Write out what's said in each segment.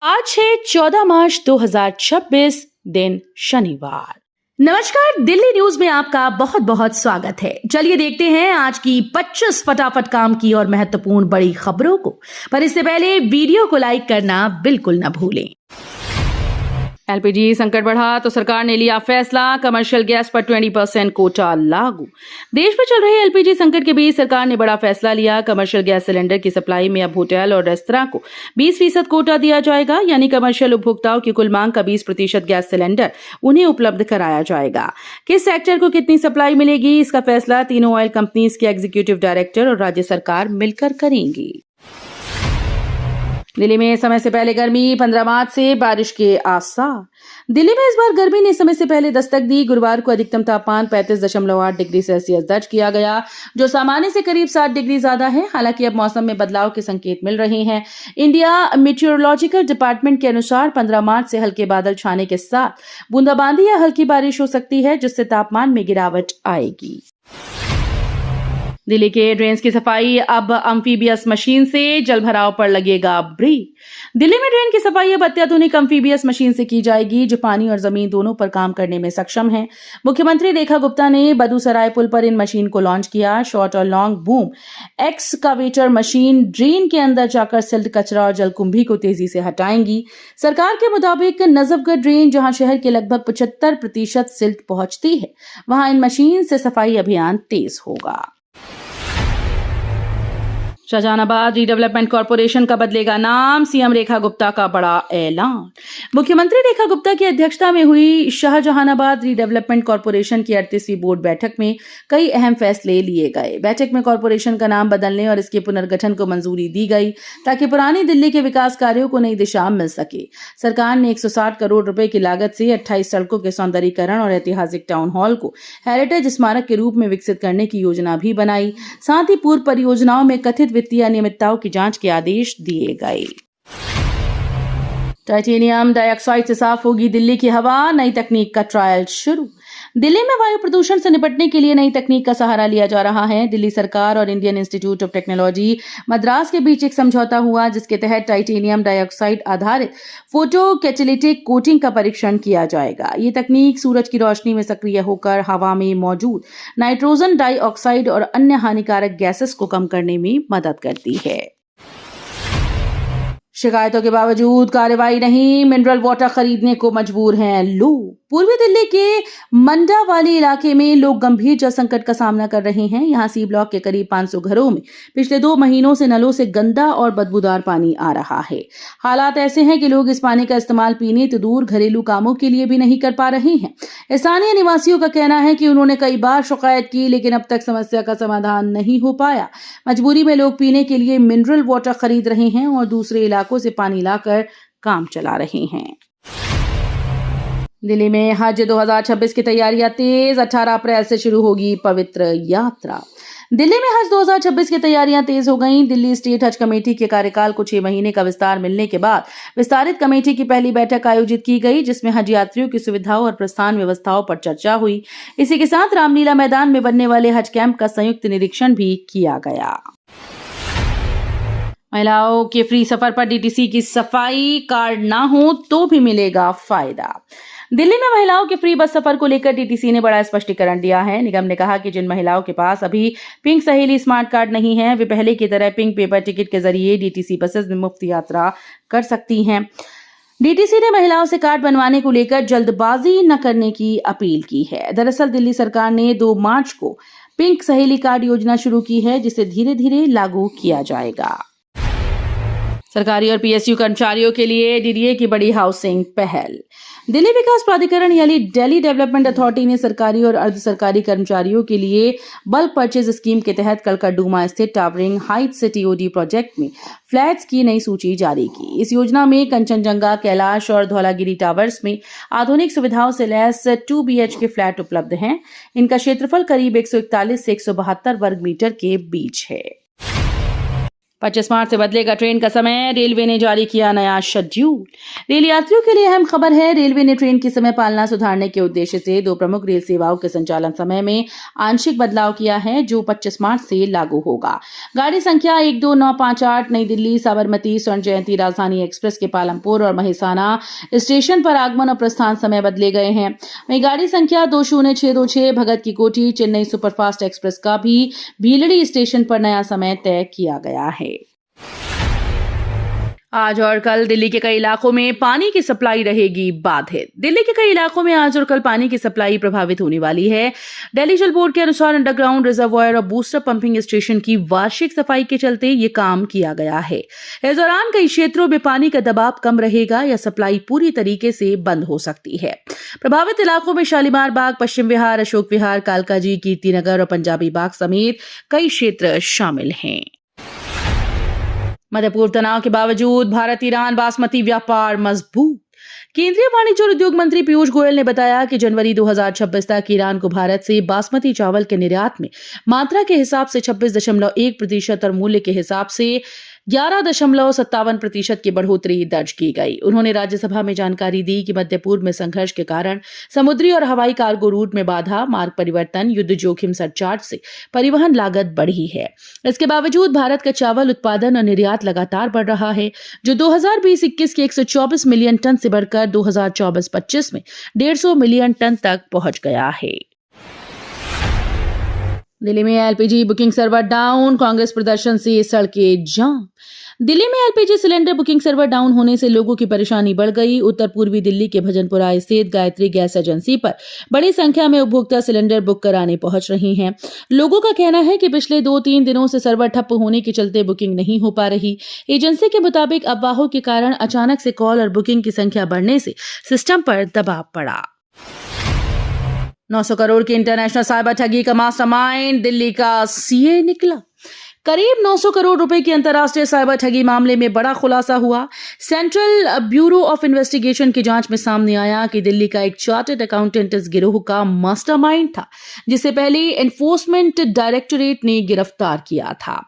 आज है 14 मार्च 2026 दिन शनिवार। नमस्कार, दिल्ली न्यूज में आपका बहुत बहुत स्वागत है। चलिए देखते हैं आज की 25 फटाफट काम की और महत्वपूर्ण बड़ी खबरों को। पर इससे पहले वीडियो को लाइक करना बिल्कुल न भूलें। एलपीजी संकट बढ़ा तो सरकार ने लिया फैसला, कमर्शियल गैस पर 20% कोटा लागू। देश में चल रहे एलपीजी संकट के बीच सरकार ने बड़ा फैसला लिया। कमर्शियल गैस सिलेंडर की सप्लाई में अब होटल और रेस्तरां को 20% कोटा दिया जाएगा, यानी कमर्शियल उपभोक्ताओं की कुल मांग का 20% गैस सिलेंडर उन्हें उपलब्ध कराया जाएगा। किस सेक्टर को कितनी सप्लाई मिलेगी, इसका फैसला तीनों ऑयल कंपनीज के एग्जीक्यूटिव डायरेक्टर और राज्य सरकार मिलकर करेंगी। दिल्ली में समय से पहले गर्मी, 15 मार्च से बारिश के आसार। दिल्ली में इस बार गर्मी ने समय से पहले दस्तक दी। गुरुवार को अधिकतम तापमान 35.8 डिग्री सेल्सियस दर्ज किया गया, जो सामान्य से करीब 7 डिग्री ज्यादा है। हालांकि अब मौसम में बदलाव के संकेत मिल रहे हैं। इंडिया मीटियोरोलॉजिकल डिपार्टमेंट के अनुसार 15 मार्च से हल्के बादल छाने के साथ बूंदाबांदी या हल्की बारिश हो सकती है, जिससे तापमान में गिरावट आएगी। दिल्ली के ड्रेन्स की सफाई अब अम्फीबियस मशीन से, जलभराव पर लगेगा ब्रेक। दिल्ली में ड्रेन की सफाई अब अत्याधुनिक अम्फीबियस मशीन से की जाएगी, जो पानी और जमीन दोनों पर काम करने में सक्षम है। मुख्यमंत्री रेखा गुप्ता ने बदूसराय पुल पर इन मशीन को लॉन्च किया। शॉर्ट और long boom excavator machine drain के अंदर जाकर सिल्ट, कचरा और जलकुंभी को तेजी से हटाएंगी। सरकार के मुताबिक नजफगढ़ ड्रेन, जहां शहर के लगभग 75% सिल्ट पहुंचती है, वहां इन मशीन से सफाई अभियान तेज होगा। शाहजहानाबाद रीडेवलपमेंट कॉर्पोरेशन का बदलेगा नाम, सीएम रेखा गुप्ता का बड़ा ऐलान। मुख्यमंत्री रेखा गुप्ता की अध्यक्षता में हुई शाहजहानाबाद रीडेवलपमेंट कॉर्पोरेशन की 38वीं बोर्ड बैठक में कई अहम फैसले लिए गए। बैठक में कॉर्पोरेशन का नाम बदलने और इसके पुनर्गठन को मंजूरी दी गई, ताकि पुरानी दिल्ली के विकास कार्यों को नई दिशा मिल सके। सरकार ने 160 करोड़ रुपए की लागत से 28 सड़कों के सौंदर्यीकरण और ऐतिहासिक टाउन हॉल को हेरिटेज स्मारक के रूप में विकसित करने की योजना भी बनाई। साथ ही पूर्व परियोजनाओं में कथित वित्तीय अनियमितताओं की जांच के आदेश दिए गए। टाइटेनियम डाइऑक्साइड से साफ होगी दिल्ली की हवा, नई तकनीक का ट्रायल शुरू। दिल्ली में वायु प्रदूषण से निपटने के लिए नई तकनीक का सहारा लिया जा रहा है। दिल्ली सरकार और Indian institute of technology Madras के बीच एक समझौता हुआ, जिसके तहत टाइटेनियम डाइऑक्साइड आधारित फोटो कैटेलिटिक कोटिंग का परीक्षण किया जाएगा। ये तकनीक सूरज की रोशनी में सक्रिय होकर हवा में मौजूद नाइट्रोजन डाइऑक्साइड और अन्य हानिकारक गैसेस को कम करने में मदद करती है। शिकायतों के बावजूद कार्रवाई नहीं, मिनरल वाटर खरीदने को मजबूर हैं लोग। पूर्वी दिल्ली के मंडा वाली इलाके में लोग गंभीर जल संकट का सामना कर रहे हैं। यहां सी ब्लॉक के करीब 500 घरों में पिछले 2 महीनों से नलों से गंदा और बदबूदार पानी आ रहा है। हालात ऐसे हैं कि लोग इस पानी का इस्तेमाल पीने तो दूर, घरेलू कामों के लिए भी नहीं कर पा रहे हैं। स्थानीय निवासियों का कहना है कि उन्होंने कई बार शिकायत की, लेकिन अब तक समस्या का समाधान नहीं हो पाया। मजबूरी में लोग पीने के लिए मिनरल वाटर खरीद रहे हैं और दूसरे इलाकों से पानी लाकर काम चला रहे हैं। दिल्ली में हज 2026 की तैयारियां तेज, 18 अप्रैल से शुरू होगी पवित्र यात्रा। दिल्ली में हज 2026 की तैयारियां तेज हो गईं। दिल्ली स्टेट हज कमेटी के कार्यकाल को 6 महीने का विस्तार मिलने के बाद विस्तारित कमेटी की पहली बैठक आयोजित की गई, जिसमें हज यात्रियों की सुविधाओं और प्रस्थान व्यवस्थाओं पर चर्चा हुई। इसी के साथ रामलीला मैदान में बनने वाले हज कैंप का संयुक्त निरीक्षण भी किया गया। महिलाओं के फ्री सफर पर डीटीसी की सफाई, कार्ड ना हो तो भी मिलेगा फायदा। दिल्ली में महिलाओं के फ्री बस सफर को लेकर डीटीसी ने बड़ा स्पष्टीकरण दिया है। निगम ने कहा कि जिन महिलाओं के पास अभी पिंक सहेली स्मार्ट कार्ड नहीं है, वे पहले की तरह पिंक पेपर टिकट के जरिए डीटीसी बसेस में मुफ्त यात्रा कर सकती हैं। डीटीसी ने महिलाओं से कार्ड बनवाने को लेकर जल्दबाजी न करने की अपील की है। दरअसल दिल्ली सरकार ने 2 मार्च को पिंक सहेली कार्ड योजना शुरू की है, जिसे धीरे धीरे लागू किया जाएगा। सरकारी और पीएसयू कर्मचारियों के लिए डीडीए की बड़ी हाउसिंग पहल। दिल्ली विकास प्राधिकरण यानी दिल्ली डेवलपमेंट अथॉरिटी ने सरकारी और अर्ध सरकारी कर्मचारियों के लिए बल्क परचेज स्कीम के तहत कल कड़डूमा स्थित टावरिंग हाइट्स से टीओडी प्रोजेक्ट में फ्लैट्स की नई सूची जारी की। इस योजना में कंचनजंगा, कैलाश और धौलागिरी टावर्स में आधुनिक सुविधाओं से लैस 2 BHK फ्लैट उपलब्ध हैं। इनका क्षेत्रफल करीब 141 से 172 वर्ग मीटर के बीच है। 25 मार्च से बदलेगा ट्रेन का समय, रेलवे ने जारी किया नया शेड्यूल। रेल यात्रियों के लिए अहम खबर है। रेलवे ने ट्रेन की समय पालना सुधारने के उद्देश्य से 2 प्रमुख रेल सेवाओं के संचालन समय में आंशिक बदलाव किया है, जो 25 मार्च से लागू होगा। गाड़ी संख्या 12958 नई दिल्ली साबरमती स्वर्ण जयंती राजधानी एक्सप्रेस के पालमपुर और महिसाना स्टेशन पर आगमन और प्रस्थान समय बदले गए हैं। वहीं गाड़ी संख्या 20626 भगत की कोठी चेन्नई सुपरफास्ट एक्सप्रेस का भी भीलड़ी स्टेशन पर नया समय तय किया गया है। आज और कल दिल्ली के कई इलाकों में पानी की सप्लाई रहेगी बाधित। दिल्ली के कई इलाकों में आज और कल पानी की सप्लाई प्रभावित होने वाली है। दिल्ली जल बोर्ड के अनुसार अंडरग्राउंड रिजर्वायर और बूस्टर पंपिंग स्टेशन की वार्षिक सफाई के चलते ये काम किया गया है। इस दौरान कई क्षेत्रों में पानी का दबाव कम रहेगा या सप्लाई पूरी तरीके से बंद हो सकती है। प्रभावित इलाकों में शालीमार बाग, पश्चिम विहार, अशोक विहार, कालकाजी, कीर्तिनगर और पंजाबी बाग समेत कई क्षेत्र शामिल हैं। मध्य पूर्व तनाव के बावजूद भारत ईरान बासमती व्यापार मजबूत। केंद्रीय वाणिज्य और उद्योग मंत्री पीयूष गोयल ने बताया कि जनवरी 2026 तक ईरान को भारत से बासमती चावल के निर्यात में मात्रा के हिसाब से 26.1% और मूल्य के हिसाब से 11.57% की बढ़ोतरी दर्ज की गई। उन्होंने राज्यसभा में जानकारी दी कि मध्य पूर्व में संघर्ष के कारण समुद्री और हवाई कार्गो रूट में बाधा, मार्ग परिवर्तन, युद्ध जोखिम सरचार्ज से परिवहन लागत बढ़ी है। इसके बावजूद भारत का चावल उत्पादन और निर्यात लगातार बढ़ रहा है, जो 2020-21 के 124 मिलियन टन से बढ़कर 2024-25 में 150 मिलियन टन तक पहुंच गया है। दिल्ली में LPG booking server down, Congress प्रदर्शन से सड़कें जाम। दिल्ली में LPG cylinder booking server down होने से लोगों की परेशानी बढ़ गई। उत्तर पूर्वी दिल्ली के भजनपुरा स्थित गायत्री गैस एजेंसी पर बड़ी संख्या में उपभोक्ता सिलेंडर बुक कराने पहुंच रही हैं। लोगों का कहना है कि पिछले 2-3 दिनों से सर्वर ठप्प होने के चलते बुकिंग नहीं हो पा रही। एजेंसी के मुताबिक अफवाहों के कारण अचानक से कॉल और बुकिंग की संख्या बढ़ने से सिस्टम पर दबाव पड़ा। 900 करोड़ की इंटरनेशनल साइबर ठगी का मास्टरमाइंड दिल्ली का सीए निकला। करीब 900 करोड़ रुपए की अंतर्राष्ट्रीय साइबर ठगी मामले में बड़ा खुलासा हुआ। सेंट्रल ब्यूरो ऑफ इन्वेस्टिगेशन की जांच में सामने आया कि दिल्ली का एक चार्टर्ड अकाउंटेंट इस गिरोह का मास्टरमाइंड था, जिसे पहले एनफोर्समेंट डायरेक्टोरेट ने गिरफ्तार किया था।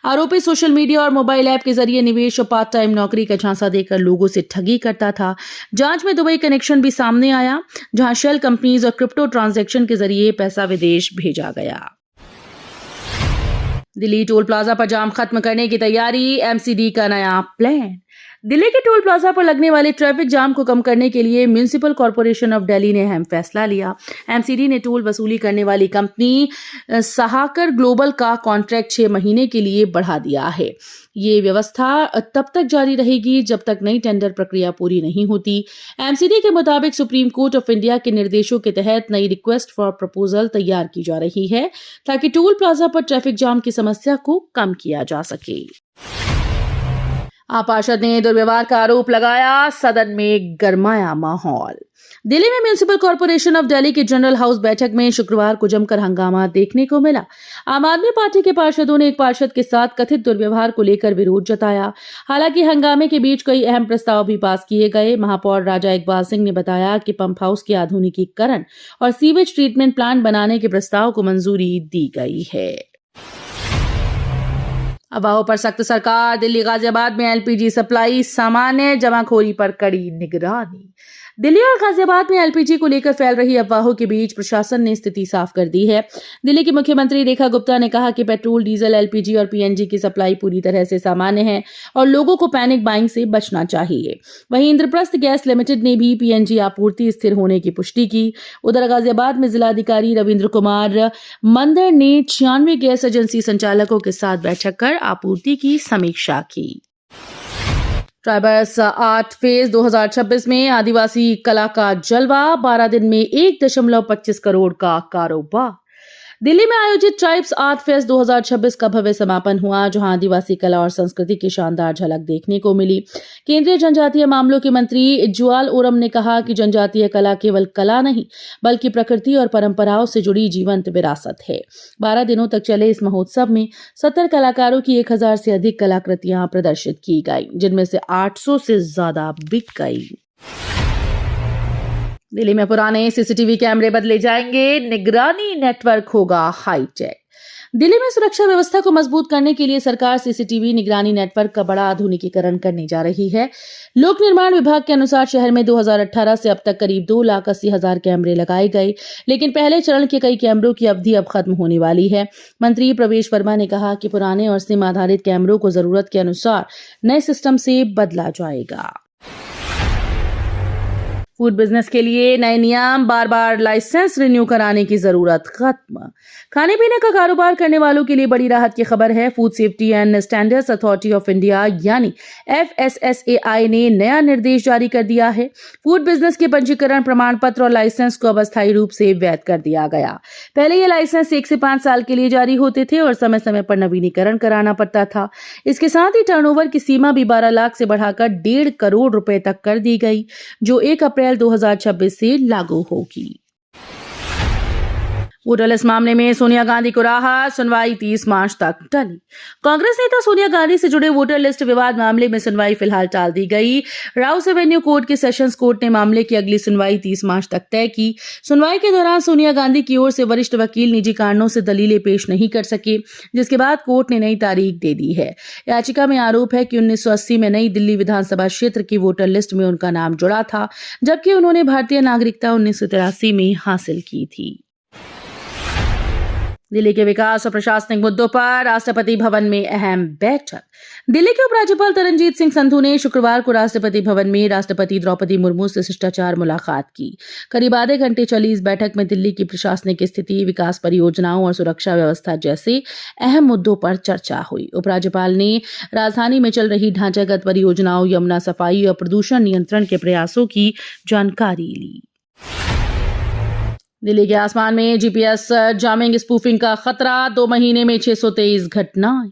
आरोपी सोशल मीडिया और मोबाइल ऐप के जरिए निवेश और पार्ट टाइम नौकरी का झांसा देकर लोगों से ठगी करता था। जांच में दुबई कनेक्शन भी सामने आया, जहां शेल कंपनीज और क्रिप्टो ट्रांजैक्शन के जरिए पैसा विदेश भेजा गया। दिल्ली टोल प्लाजा पर जाम खत्म करने की तैयारी, एमसीडी का नया प्लान। दिल्ली के टोल प्लाजा पर लगने वाले ट्रैफिक जाम को कम करने के लिए म्युनिसिपल कॉर्पोरेशन ऑफ दिल्ली ने अहम फैसला लिया। एमसीडी ने टोल वसूली करने वाली कंपनी सहाकर ग्लोबल का कॉन्ट्रैक्ट 6 महीने के लिए बढ़ा दिया है। ये व्यवस्था तब तक जारी रहेगी जब तक नई टेंडर प्रक्रिया पूरी नहीं होती। एमसीडी के मुताबिक सुप्रीम कोर्ट ऑफ इंडिया के निर्देशों के तहत नई रिक्वेस्ट फॉर प्रपोजल तैयार की जा रही है, ताकि टोल प्लाजा पर ट्रैफिक जाम की समस्या को कम किया जा सके। आप पार्षद ने दुर्व्यवहार का आरोप लगाया, सदन में गरमाया माहौल। दिल्ली में म्युनिसिपल कॉर्पोरेशन ऑफ दिल्ली की जनरल हाउस बैठक में शुक्रवार को जमकर हंगामा देखने को मिला। आम आदमी पार्टी के पार्षदों ने एक पार्षद के साथ कथित दुर्व्यवहार को लेकर विरोध जताया। हालांकि हंगामे के बीच कई अहम प्रस्ताव भी पास किए गए। महापौर राजा इकबाल सिंह ने बताया कि पंप हाउस के आधुनिकीकरण और सीवेज ट्रीटमेंट प्लांट बनाने के प्रस्ताव को मंजूरी दी गई है। अफवाहों पर सख्त सरकार, दिल्ली गाजियाबाद में एलपीजी सप्लाई सामान्य, जमाखोरी पर कड़ी निगरानी। दिल्ली और गाजियाबाद में एलपीजी को लेकर फैल रही अफवाहों के बीच प्रशासन ने स्थिति साफ कर दी है। दिल्ली की मुख्यमंत्री रेखा गुप्ता ने कहा कि पेट्रोल, डीजल, एलपीजी और पीएनजी की सप्लाई पूरी तरह से सामान्य है और लोगों को पैनिक बाइंग से बचना चाहिए। वहीं इंद्रप्रस्थ गैस लिमिटेड ने भी पीएनजी आपूर्ति स्थिर होने की पुष्टि की। उधर गाजियाबाद में जिलाधिकारी रविंद्र कुमार मंदर ने 96 गैस एजेंसी संचालकों के साथ बैठक कर आपूर्ति की समीक्षा की। ट्राइबर्स आर्ट फेज 2026 में आदिवासी कला का जलवा, 12 दिन में 1.25 करोड़ का कारोबार। दिल्ली में आयोजित ट्राइब्स आर्ट फेस्ट 2026 का भव्य समापन हुआ, जहां आदिवासी कला और संस्कृति की शानदार झलक देखने को मिली। केंद्रीय जनजातीय मामलों के मंत्री जुआल ओरम ने कहा कि जनजातीय कला केवल कला नहीं, बल्कि प्रकृति और परंपराओं से जुड़ी जीवंत विरासत है। 12 दिनों तक चले इस महोत्सव में 70 कलाकारों की 1000 से अधिक कलाकृतियां प्रदर्शित की गई, जिनमें से 800 से ज्यादा बिक गई। दिल्ली में पुराने सीसीटीवी कैमरे बदले जाएंगे, निगरानी नेटवर्क होगा हाईटेक। दिल्ली में सुरक्षा व्यवस्था को मजबूत करने के लिए सरकार सीसीटीवी निगरानी नेटवर्क का बड़ा आधुनिकीकरण करने जा रही है। लोक निर्माण विभाग के अनुसार शहर में 2018 से अब तक करीब 2,80,000 कैमरे लगाए गए, लेकिन पहले चरण के कई कैमरों की अवधि अब खत्म होने वाली है। मंत्री प्रवेश वर्मा ने कहा कि पुराने और सिम आधारित कैमरों को जरूरत के अनुसार नए सिस्टम से बदला जाएगा। फूड बिजनेस के लिए नए नियम, बार बार लाइसेंस रिन्यू कराने की जरूरत खत्म। खाने पीने का कारोबार करने वालों के लिए बड़ी राहत की खबर है। Food safety and standards authority of India यानी FSSAI ने नया निर्देश जारी कर दिया है। फूड बिजनेस के पंजीकरण, प्रमाण पत्र और लाइसेंस को अब अस्थायी रूप से वैध कर दिया गया। पहले ये लाइसेंस 1 से 5 साल के लिए जारी होते थे और समय समय पर नवीनीकरण कराना पड़ता था। इसके साथ ही टर्नओवर की सीमा भी 12 लाख से बढ़ाकर 1.5 करोड़ रुपए तक कर दी गई, जो 1 अप्रैल 2026 से लागू होगी। वोटर लिस्ट मामले में सोनिया गांधी को राहत, सुनवाई 30 मार्च तक टली। कांग्रेस नेता सोनिया गांधी से जुड़े वोटर लिस्ट विवाद मामले में सुनवाई फिलहाल टाल दी गई। राउस एवेन्यू कोर्ट के सेशंस कोर्ट ने मामले की अगली सुनवाई 30 मार्च तक तय की। सुनवाई के दौरान सोनिया गांधी की ओर से वरिष्ठ वकील निजी कारणों से दलीलें पेश नहीं कर सके, जिसके बाद कोर्ट ने नई तारीख दे दी है। याचिका में आरोप है कि 1980 में नई दिल्ली विधानसभा क्षेत्र की वोटर लिस्ट में उनका नाम जुड़ा था, जबकि उन्होंने भारतीय नागरिकता 1983 में हासिल की थी। दिल्ली के विकास और प्रशासनिक मुद्दों पर राष्ट्रपति भवन में अहम बैठक। दिल्ली के उपराज्यपाल तरनजीत सिंह संधू ने शुक्रवार को राष्ट्रपति भवन में राष्ट्रपति द्रौपदी मुर्मू से शिष्टाचार मुलाकात की। करीब आधे घंटे चली इस बैठक में दिल्ली की प्रशासनिक स्थिति, विकास परियोजनाओं और सुरक्षा व्यवस्था जैसे अहम मुद्दों पर चर्चा हुई। उपराज्यपाल ने राजधानी में चल रही ढांचागत परियोजनाओं, यमुना सफाई और प्रदूषण नियंत्रण के प्रयासों की जानकारी ली। दिल्ली के आसमान में जीपीएस जामिंग स्पूफिंग का खतरा, 2 महीने में 623 घटनाएं।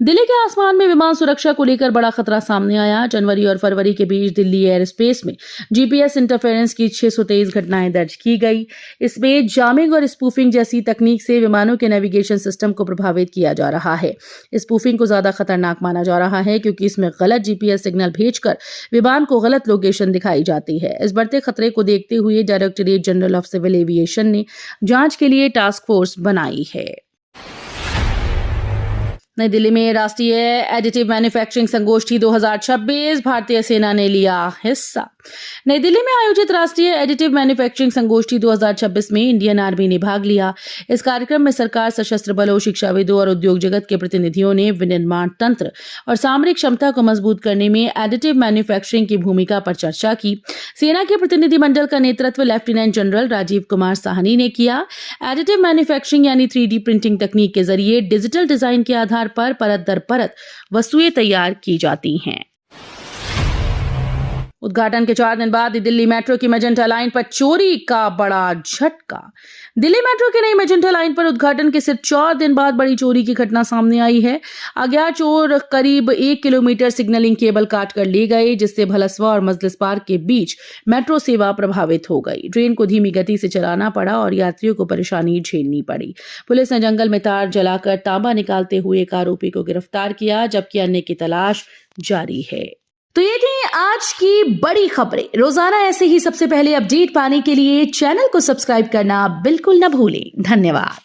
दिल्ली के आसमान में विमान सुरक्षा को लेकर बड़ा खतरा सामने आया। जनवरी और फरवरी के बीच दिल्ली एयर स्पेस में जीपीएस इंटरफेरेंस की 623 घटनाएं दर्ज की गई। इसमें जामिंग और स्पूफिंग जैसी तकनीक से विमानों के नेविगेशन सिस्टम को प्रभावित किया जा रहा है। स्पूफिंग को ज्यादा खतरनाक माना जा रहा है क्योंकि इसमें गलत जीपीएस सिग्नल भेजकर विमान को गलत लोकेशन दिखाई जाती है। इस बढ़ते खतरे को देखते हुए directorate general of civil aviation ने जांच के लिए टास्क फोर्स बनाई है। नई दिल्ली में राष्ट्रीय एडिटिव मैन्युफैक्चरिंग संगोष्ठी 2026, भारतीय सेना ने लिया हिस्सा। नई दिल्ली में आयोजित राष्ट्रीय एडिटिव मैन्युफैक्चरिंग संगोष्ठी 2026 में इंडियन आर्मी ने भाग लिया। इस कार्यक्रम में सरकार, सशस्त्र बलों, शिक्षाविदों और उद्योग जगत के प्रतिनिधियों ने विनिर्माण तंत्र और सामरिक क्षमता को मजबूत करने में एडिटिव मैन्युफैक्चरिंग की भूमिका पर चर्चा की। सेना के प्रतिनिधिमंडल का नेतृत्व लेफ्टिनेंट जनरल राजीव कुमार साहनी ने किया। एडिटिव मैन्युफैक्चरिंग यानी 3D प्रिंटिंग तकनीक के जरिए डिजिटल डिजाइन के आधार पर परत दर परत वस्तुएं तैयार की जाती हैं। उद्घाटन के 4 दिन बाद दिल्ली मेट्रो की मेजेंटा लाइन पर चोरी का बड़ा झटका। दिल्ली मेट्रो की नई मेजेंटा लाइन पर उद्घाटन के सिर्फ 4 दिन बाद बड़ी चोरी की घटना सामने आई है। अज्ञात चोर करीब 1 किलोमीटर सिग्नलिंग केबल काट कर ले गए, जिससे भलसवा और मजलिस पार्क के बीच मेट्रो सेवा प्रभावित हो गई। ट्रेन को धीमी गति से चलाना पड़ा और यात्रियों को परेशानी झेलनी पड़ी। पुलिस ने जंगल में तार जलाकर तांबा निकालते हुए एक आरोपी को गिरफ्तार किया, जबकि अन्य की तलाश जारी है। तो ये थी आज की बड़ी खबरें। रोजाना ऐसे ही सबसे पहले अपडेट पाने के लिए चैनल को सब्सक्राइब करना बिल्कुल न भूलें। धन्यवाद।